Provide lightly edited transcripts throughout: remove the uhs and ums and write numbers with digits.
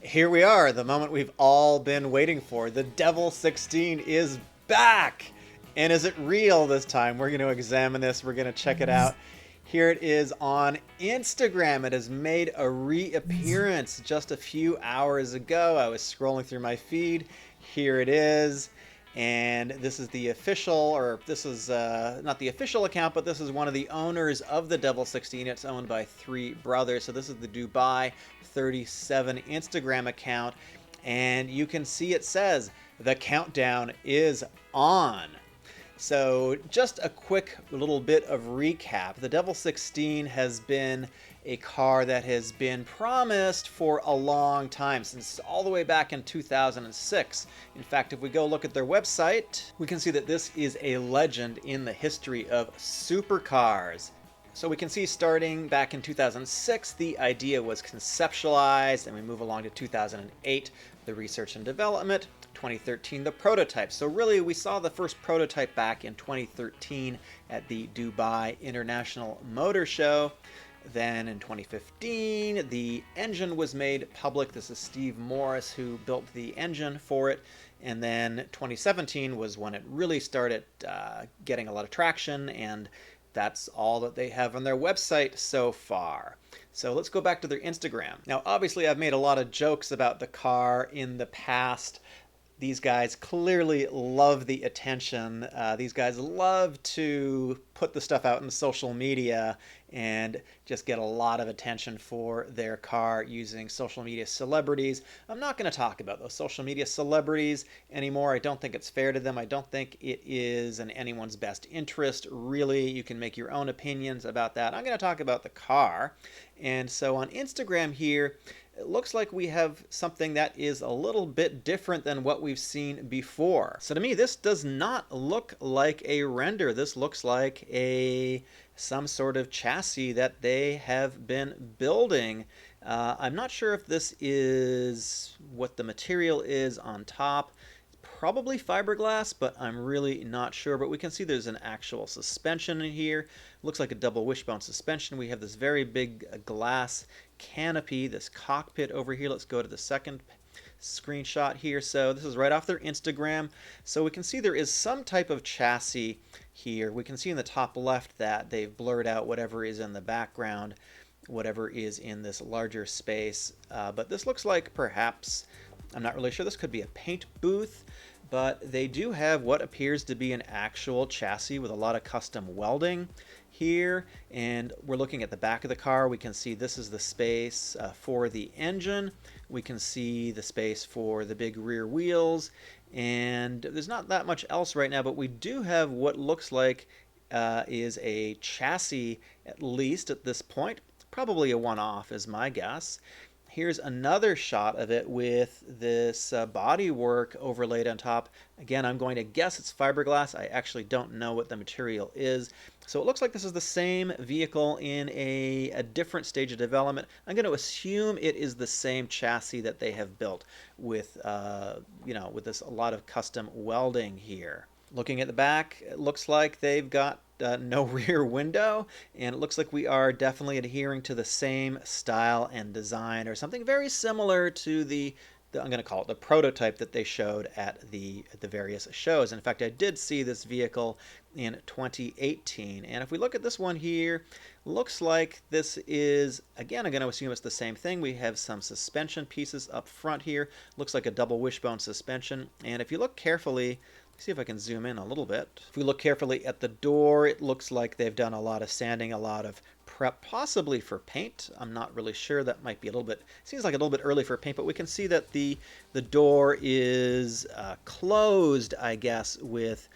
Here we are, the moment we've all been waiting for. The Devel 16 is back! And is it real this time? We're going to examine this, we're going to check it out. Here it is on Instagram. It has made a reappearance just a few hours ago. I was scrolling through my feed. Here it is. And this is the official, or this is not the official account, but this is one of the owners of the Devel 16. It's owned by three brothers. So this is the Dubai 37 Instagram account. And you can see it says, the countdown is on. So just a quick little bit of recap. The Devel 16 has been a car that has been promised for a long time, since all the way back in 2006. In fact, if we go look at their website, we can see that this is a legend in the history of supercars. So we can see starting back in 2006, the idea was conceptualized, and we move along to 2008, the research and development, 2013, the prototype. So really, we saw the first prototype back in 2013 at the Dubai International Motor Show. Then in 2015, the engine was made public. This is Steve Morris who built the engine for it. And then 2017 was when it really started getting a lot of traction, and that's all that they have on their website so far. So let's go back to their Instagram. Now, obviously, I've made a lot of jokes about the car in the past. These guys clearly love the attention. These guys love to put the stuff out in social media and just get a lot of attention for their car using social media celebrities. I'm not going to talk about those social media celebrities anymore. I don't think it's fair to them. I don't think it is in anyone's best interest, really. You can make your own opinions about that. I'm going to talk about the car. And so on Instagram here, it looks like we have something that is a little bit different than what we've seen before. So to me, this does not look like a render. This looks like some sort of chassis that they have been building. I'm not sure if this is what the material is on top. Probably fiberglass, but I'm really not sure. But we can see there's an actual suspension in here. Looks like a double wishbone suspension. We have this very big glass canopy, this cockpit over here. Let's go to the second screenshot here. So this is right off their Instagram. So we can see there is some type of chassis here. We can see in the top left that they've blurred out whatever is in the background, whatever is in this larger space. But this looks like perhaps, I'm not really sure, this could be a paint booth, but they do have what appears to be an actual chassis with a lot of custom welding here. And we're looking at the back of the car. We can see this is the space for the engine. We can see the space for the big rear wheels. And there's not that much else right now, but we do have what looks like is a chassis, at least at this point. Probably a one-off is my guess. Here's another shot of it with this bodywork overlaid on top. Again, I'm going to guess it's fiberglass. I actually don't know what the material is. So it looks like this is the same vehicle in a different stage of development. I'm going to assume it is the same chassis that they have built with, with this a lot of custom welding here. Looking at the back, it looks like they've got no rear window, and it looks like we are definitely adhering to the same style and design, or something very similar to the I'm going to call it the prototype that they showed at the various shows. In fact, I did see this vehicle in 2018, and if we look at this one here, looks like this is, again, I'm going to assume it's the same thing. We have some suspension pieces up front here. Looks like a double wishbone suspension, and if you look carefully, see if I can zoom in a little bit. If we look carefully at the door, it looks like they've done a lot of sanding, a lot of prep, possibly for paint. I'm not really sure. That might be a little bit, seems like a little bit early for paint, but we can see that the door is closed, I guess, with,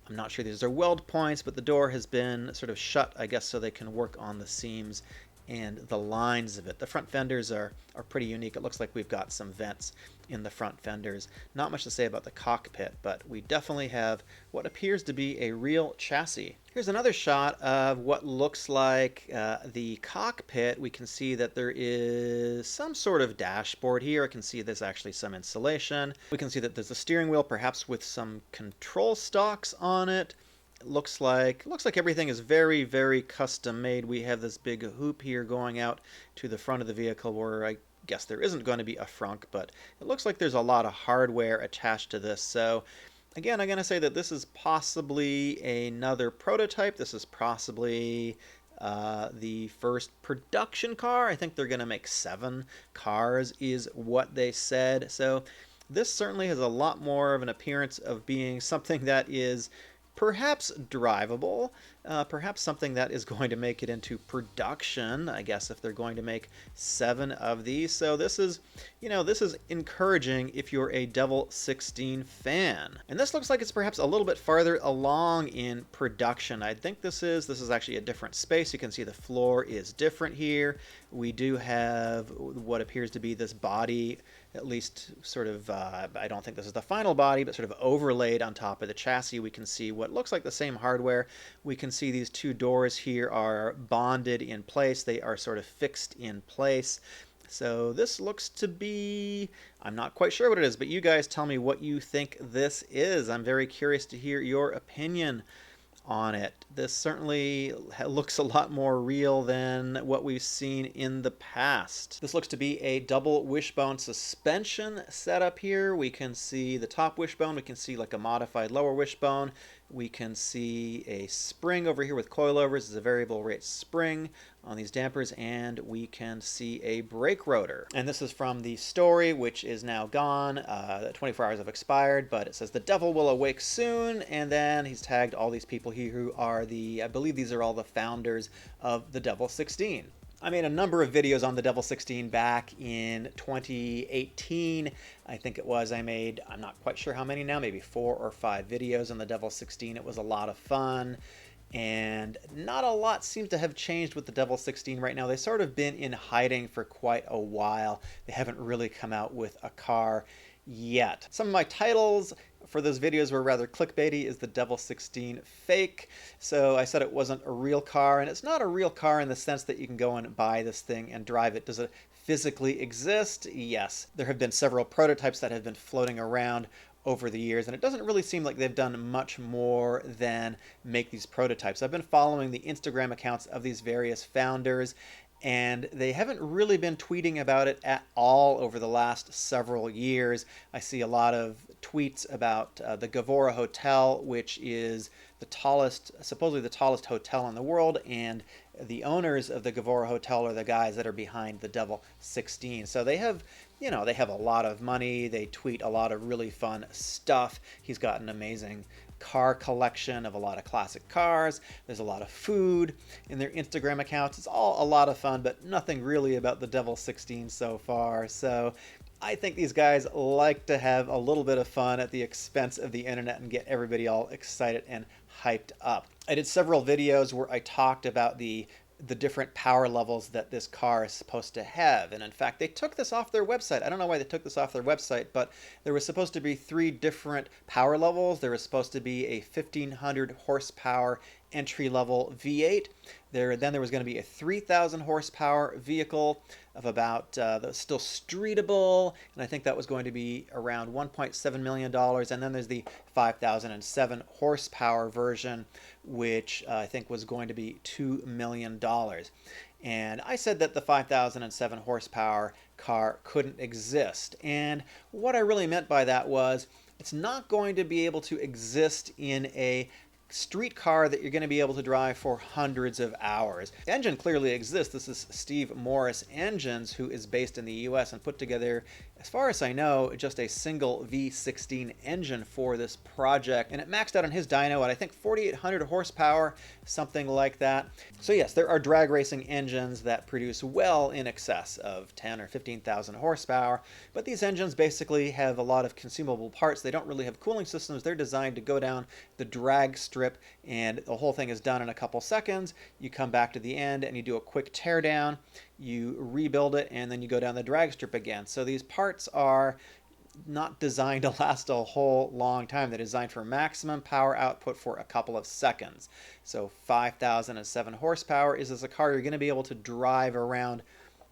I'm not sure these are weld points, but the door has been sort of shut, I guess, so they can work on the seams and the lines of it. The front fenders are pretty unique. It looks like we've got some vents in the front fenders. Not much to say about the cockpit, but we definitely have what appears to be a real chassis. Here's another shot of what looks like the cockpit. We can see that there is some sort of dashboard here. I can see there's actually some insulation. We can see that there's a steering wheel, perhaps with some control stalks on it. Looks like everything is very custom made. We have this big hoop here going out to the front of the vehicle where I guess there isn't going to be a frunk, but it looks like there's a lot of hardware attached to this. So again, I'm going to say that this is possibly another prototype. This is possibly the first production car. I think they're going to make 7 cars is what they said. So this certainly has a lot more of an appearance of being something that is perhaps drivable, perhaps something that is going to make it into production, I guess, if they're going to make 7 of these. So this is, this is encouraging if you're a Devel 16 fan. And this looks like it's perhaps a little bit farther along in production. I think this is actually a different space. You can see the floor is different here. We do have what appears to be this body, at least sort of, I don't think this is the final body, but sort of overlaid on top of the chassis. We can see what looks like the same hardware. We can see these 2 doors here are bonded in place. They are sort of fixed in place. So this looks to be, I'm not quite sure what it is, but you guys tell me what you think this is. I'm very curious to hear your opinion on it. This certainly looks a lot more real than what we've seen in the past. This looks to be a double wishbone suspension setup here. We can see the top wishbone. We can see like a modified lower wishbone. We can see a spring over here with coilovers. It's a variable rate spring on these dampers, and we can see a brake rotor. And this is from the story, which is now gone. 24 hours have expired, but it says the Devel will awake soon, and then he's tagged all these people here who are I believe these are all the founders of the Devel 16. I made a number of videos on the Devel 16 back in 2018. I think it was. I'm not quite sure how many now, maybe 4 or 5 videos on the Devel 16. It was a lot of fun. And not a lot seems to have changed with the Devel 16 right now. They've sort of been in hiding for quite a while. They haven't really come out with a car yet. Some of my titles for those videos were rather clickbaity. Is the Devel 16 fake? So I said it wasn't a real car, and it's not a real car in the sense that you can go and buy this thing and drive it. Does it physically exist? Yes. There have been several prototypes that have been floating around over the years, and it doesn't really seem like they've done much more than make these prototypes. I've been following the Instagram accounts of these various founders, and they haven't really been tweeting about it at all over the last several years. I see a lot of tweets about the Gavora Hotel, which is the tallest, supposedly the tallest hotel in the world, and the owners of the Gavora Hotel are the guys that are behind the Devel 16. So they have, they have a lot of money. They tweet a lot of really fun stuff. He's got an amazing car collection of a lot of classic cars. There's a lot of food in their Instagram accounts. It's all a lot of fun, but nothing really about the Devel 16 so far. So I think these guys like to have a little bit of fun at the expense of the internet and get everybody all excited and hyped up. I did several videos where I talked about the different power levels that this car is supposed to have. And in fact, they took this off their website. I don't know why they took this off their website, but there was supposed to be 3 different power levels. There was supposed to be a 1500 horsepower entry-level V8. Then there was going to be a 3,000 horsepower vehicle of about that's still streetable, and I think that was going to be around $1.7 million. And then there's the 5,007 horsepower version, which I think was going to be $2 million. And I said that the 5,007 horsepower car couldn't exist. And what I really meant by that was it's not going to be able to exist in a street car that you're going to be able to drive for hundreds of hours. The engine clearly exists. This is Steve Morris Engines, who is based in the US and put together, as far as I know, just a single V16 engine for this project. And it maxed out on his dyno at, I think, 4,800 horsepower, something like that. So yes, there are drag racing engines that produce well in excess of 10 or 15,000 horsepower, but these engines basically have a lot of consumable parts. They don't really have cooling systems. They're designed to go down the drag strip, and the whole thing is done in a couple seconds. You come back to the end and you do a quick tear down, you rebuild it, and then you go down the drag strip again. So these parts are not designed to last a whole long time. They're designed for maximum power output for a couple of seconds. So 5,007 horsepower is this a car you're going to be able to drive around,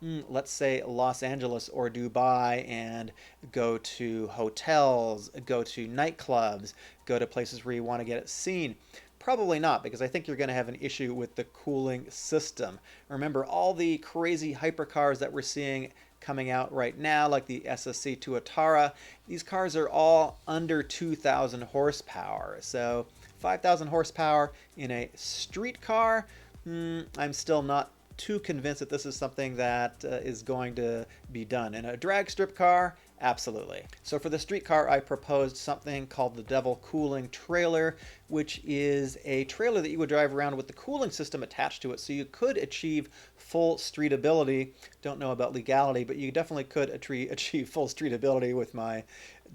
let's say, Los Angeles or Dubai, and go to hotels, go to nightclubs, go to places where you want to get it seen? Probably not, because I think you're going to have an issue with the cooling system. Remember, all the crazy hypercars that we're seeing coming out right now, like the SSC Tuatara. These cars are all under 2,000 horsepower. So 5,000 horsepower in a street car, I'm still not too convinced that this is something that is going to be done. In a drag strip car, absolutely. So for the street car, I proposed something called the Devel Cooling Trailer, which is a trailer that you would drive around with the cooling system attached to it, so you could achieve full streetability. Don't know about legality, but you definitely could achieve full streetability with my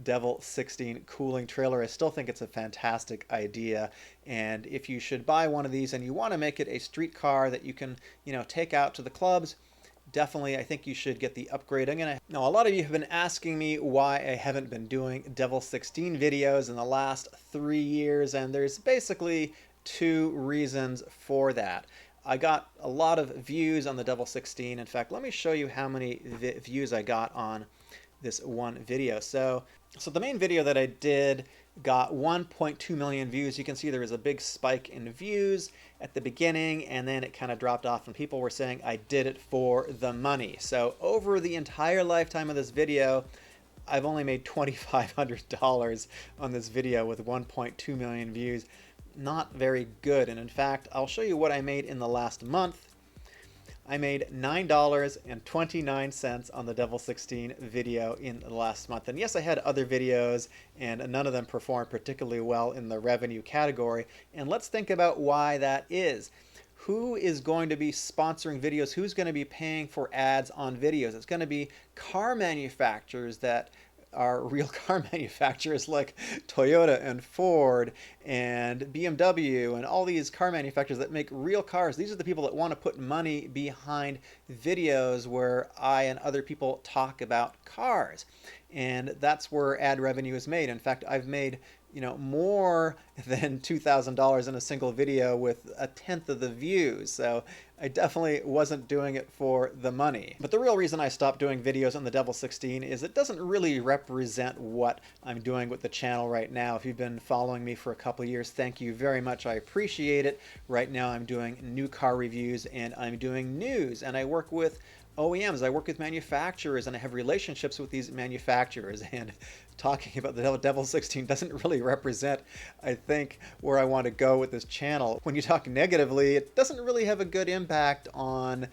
Devel 16 cooling trailer. I still think it's a fantastic idea, and if you should buy one of these and you want to make it a street car that you can, take out to the clubs, definitely I think you should get the upgrade. Now, a lot of you have been asking me why I haven't been doing Devel 16 videos in the last 3 years, and there's basically 2 reasons for that. I got a lot of views on the Devel 16. In fact, let me show you how many views I got on this one video. So the main video that I did got 1.2 million views. You can see there was a big spike in views at the beginning, and then it kind of dropped off, and people were saying I did it for the money. So over the entire lifetime of this video, I've only made $2,500 on this video with 1.2 million views. Not very good. And in fact, I'll show you what I made in the last month. I made $9.29 on the Devel 16 video in the last month. And yes, I had other videos, and none of them performed particularly well in the revenue category. And let's think about why that is. Who is going to be sponsoring videos? Who's going to be paying for ads on videos? It's going to be car manufacturers that are real car manufacturers like Toyota and Ford and BMW and all these car manufacturers that make real cars. These are the people that want to put money behind videos where I and other people talk about cars. And that's where ad revenue is made. In fact, I've made more than $2,000 in a single video with 1/10 of the views. So I definitely wasn't doing it for the money. But the real reason I stopped doing videos on the Devel 16 is it doesn't really represent what I'm doing with the channel right now. If you've been following me for a couple of years, thank you very much. I appreciate it. Right now I'm doing new car reviews, and I'm doing news, and I work with OEMs, I work with manufacturers, and I have relationships with these manufacturers. And talking about the Devel 16 doesn't really represent, I think, where I want to go with this channel. When you talk negatively, it doesn't really have a good impact on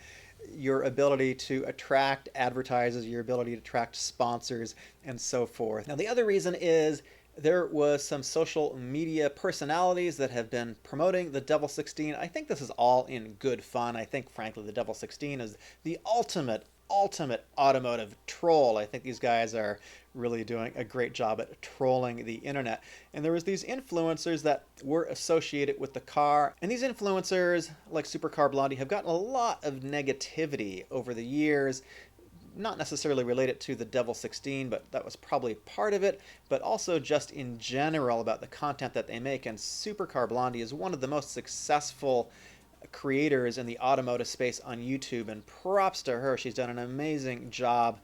your ability to attract advertisers, your ability to attract sponsors, and so forth. Now, the other reason is there was some social media personalities that have been promoting the Devel 16. I think this is all in good fun. I think, frankly, the Devel 16 is the ultimate automotive troll. I think these guys are really doing a great job at trolling the internet. And there was these influencers that were associated with the car. And these influencers, like Supercar Blondie, have gotten a lot of negativity over the years. Not necessarily related to the Devel 16, but that was probably part of it, but also just in general about the content that they make. And Supercar Blondie is one of the most successful creators in the automotive space on YouTube, and props to her. She's done an amazing job.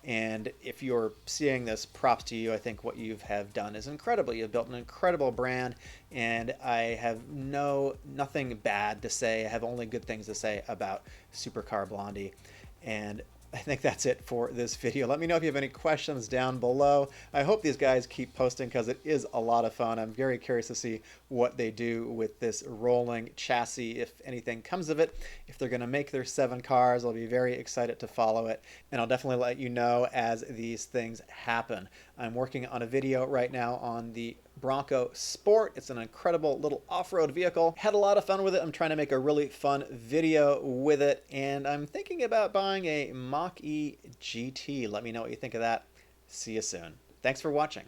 And if you're seeing this, props to you. I think what you have done is incredible. You've built an incredible brand, and I have nothing bad to say. I have only good things to say about Supercar Blondie. And I think that's it for this video. Let me know if you have any questions down below. I hope these guys keep posting because it is a lot of fun. I'm very curious to see what they do with this rolling chassis, if anything comes of it. If they're going to make their 7 cars, I'll be very excited to follow it. And I'll definitely let you know as these things happen. I'm working on a video right now on the Bronco Sport. It's an incredible little off-road vehicle. Had a lot of fun with it. I'm trying to make a really fun video with it, and I'm thinking about buying a Mach-E GT. Let me know what you think of that. See you soon. Thanks for watching.